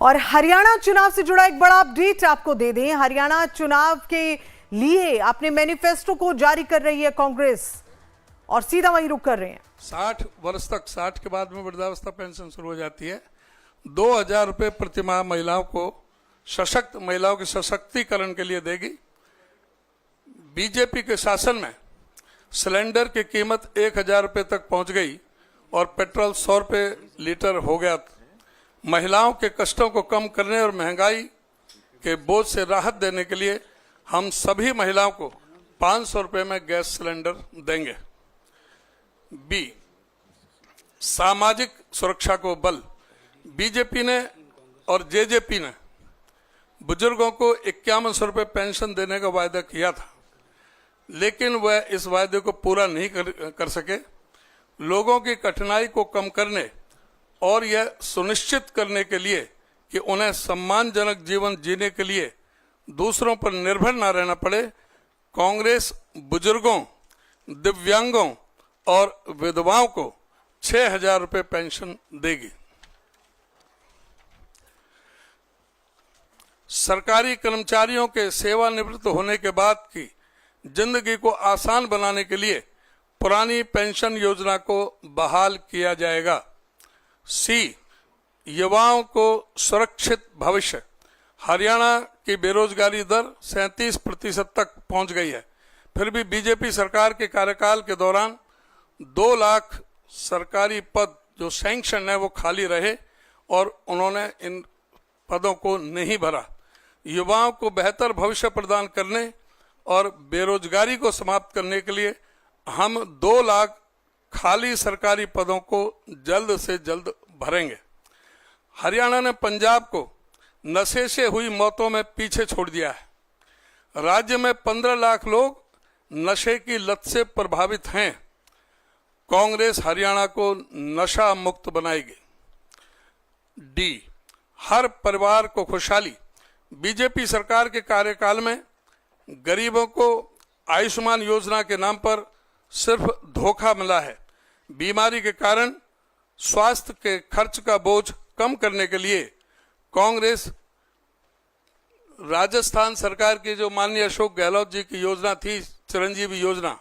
और हरियाणा चुनाव से जुड़ा एक बड़ा अपडेट आपको दे दें। हरियाणा चुनाव के लिए अपने मैनिफेस्टो को जारी कर रही है कांग्रेस और सीधा वहीं रुक कर रहे हैं। 60 वर्ष तक 60 के बाद में वृद्धावस्था पेंशन शुरू हो जाती है। 2000 रुपये प्रतिमाह महिलाओं को महिलाओं के सशक्तिकरण के लिए देगी। बीजेपी के शासन में सिलेंडर की कीमत 1000 रुपये तक पहुंच गई और पेट्रोल 100 रुपये लीटर हो गया। महिलाओं के कष्टों को कम करने और महंगाई के बोझ से राहत देने के लिए हम सभी महिलाओं को 500 रुपये में गैस सिलेंडर देंगे। बी, सामाजिक सुरक्षा को बल। बीजेपी ने और जेजेपी ने बुजुर्गों को 5100 रुपये पेंशन देने का वायदा किया था, लेकिन वह इस वायदे को पूरा नहीं कर सके। लोगों की कठिनाई को कम करने और यह सुनिश्चित करने के लिए कि उन्हें सम्मानजनक जीवन जीने के लिए दूसरों पर निर्भर न रहना पड़े, कांग्रेस बुजुर्गों, दिव्यांगों और विधवाओं को 6000 रुपये पेंशन देगी। सरकारी कर्मचारियों के सेवानिवृत्त होने के बाद की जिंदगी को आसान बनाने के लिए पुरानी पेंशन योजना को बहाल किया जाएगा। सी, युवाओं को सुरक्षित भविष्य। हरियाणा की बेरोजगारी दर 37% तक पहुंच गई है, फिर भी बीजेपी सरकार के कार्यकाल के दौरान 2 लाख सरकारी पद जो सैंक्शन है वो खाली रहे और उन्होंने इन पदों को नहीं भरा। युवाओं को बेहतर भविष्य प्रदान करने और बेरोजगारी को समाप्त करने के लिए हम 2 लाख खाली सरकारी पदों को जल्द से जल्द भरेंगे। हरियाणा ने पंजाब को नशे से हुई मौतों में पीछे छोड़ दिया है। राज्य में 15 लाख लोग नशे की लत से प्रभावित हैं। कांग्रेस हरियाणा को नशा मुक्त बनाएगी। डी, हर परिवार को खुशहाली। बीजेपी सरकार के कार्यकाल में गरीबों को आयुष्मान योजना के नाम पर सिर्फ धोखा मिला है। बीमारी के कारण स्वास्थ्य के खर्च का बोझ कम करने के लिए कांग्रेस राजस्थान सरकार की जो माननीय अशोक गहलोत जी की योजना थी, चिरंजीवी योजना,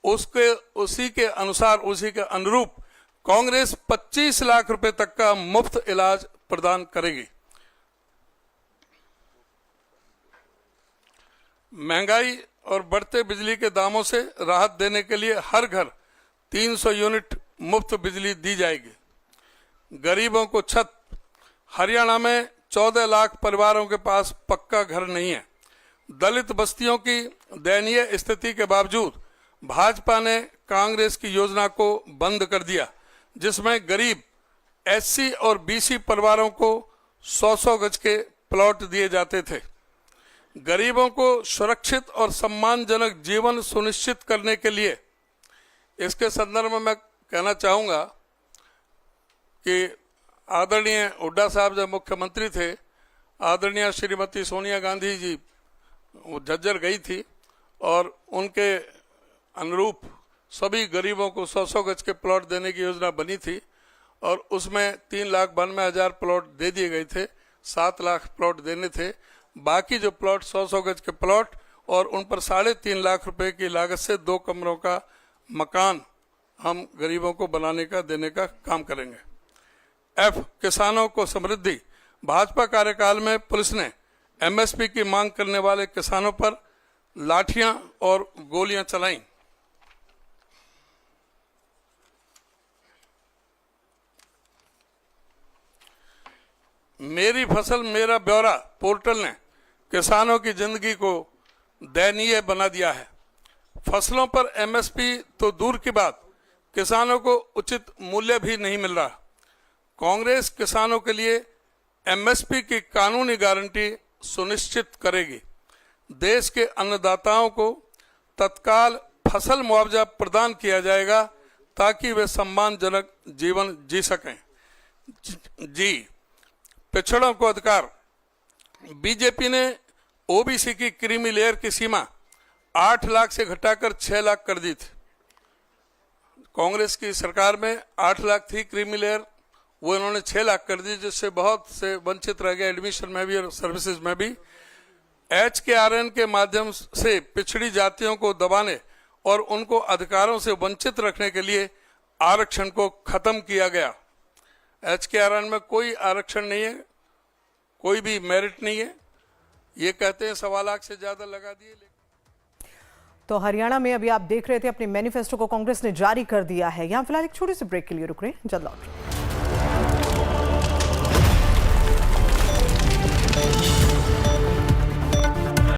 उसी के अनुसार, उसी के अनुरूप कांग्रेस 25 लाख रुपए तक का मुफ्त इलाज प्रदान करेगी। महंगाई और बढ़ते बिजली के दामों से राहत देने के लिए हर घर 300 यूनिट मुफ्त बिजली दी जाएगी। गरीबों को छत। हरियाणा में 14 लाख परिवारों के पास पक्का घर नहीं है। दलित बस्तियों की दयनीय स्थिति के बावजूद भाजपा ने कांग्रेस की योजना को बंद कर दिया, जिसमें गरीब एससी और बीसी परिवारों को 100-100 गज के प्लॉट दिए जाते थे। गरीबों को सुरक्षित और सम्मानजनक जीवन सुनिश्चित करने के लिए इसके संदर्भ में मैं कहना चाहूँगा कि आदरणीय हुड्डा साहब जब मुख्यमंत्री थे, आदरणीय श्रीमती सोनिया गांधी जी वो झज्जर गई थी और उनके अनुरूप सभी गरीबों को 100-100 गज के प्लॉट देने की योजना बनी थी और उसमें 3,92,000 प्लॉट दे दिए गए थे। 7 लाख प्लॉट देने थे। बाकी जो प्लॉट 100-100 गज के प्लॉट और उन पर 3.5 लाख रुपए की लागत से 2 कमरों का मकान हम गरीबों को बनाने का, देने का काम करेंगे। एफ, किसानों को समृद्धि। भाजपा कार्यकाल में पुलिस ने एमएसपी की मांग करने वाले किसानों पर लाठियां और गोलियां चलाईं। मेरी फसल मेरा ब्यौरा पोर्टल ने किसानों की जिंदगी को दयनीय बना दिया है। फसलों पर एमएसपी तो दूर की बात, किसानों को उचित मूल्य भी नहीं मिल रहा। कांग्रेस किसानों के लिए एमएसपी की कानूनी गारंटी सुनिश्चित करेगी। देश के अन्नदाताओं को तत्काल फसल मुआवजा प्रदान किया जाएगा ताकि वे सम्मानजनक जीवन जी सकें। जी, पिछड़ों को अधिकार। बीजेपी ने ओबीसी की क्रीमी लेयर की सीमा 8 लाख से घटाकर 6 लाख कर दी थी। कांग्रेस की सरकार में 8 लाख थी क्रीमी लेयर, वो इन्होंने 6 लाख कर दी, जिससे बहुत से वंचित रह गए एडमिशन में भी और सर्विसेज में भी। HKRN के माध्यम से पिछड़ी जातियों को दबाने और उनको अधिकारों से वंचित रखने के लिए आरक्षण को खत्म किया गया। HKRN में कोई आरक्षण नहीं है, कोई भी मेरिट नहीं है। ये कहते हैं 1.25 लाख से ज्यादा लगा दिए। तो हरियाणा में अभी आप देख रहे थे अपने मैनिफेस्टो को कांग्रेस ने जारी कर दिया है। यहां फिलहाल एक छोटे से ब्रेक के लिए रुक रहे हैं, जल्द लौट रहे हैं।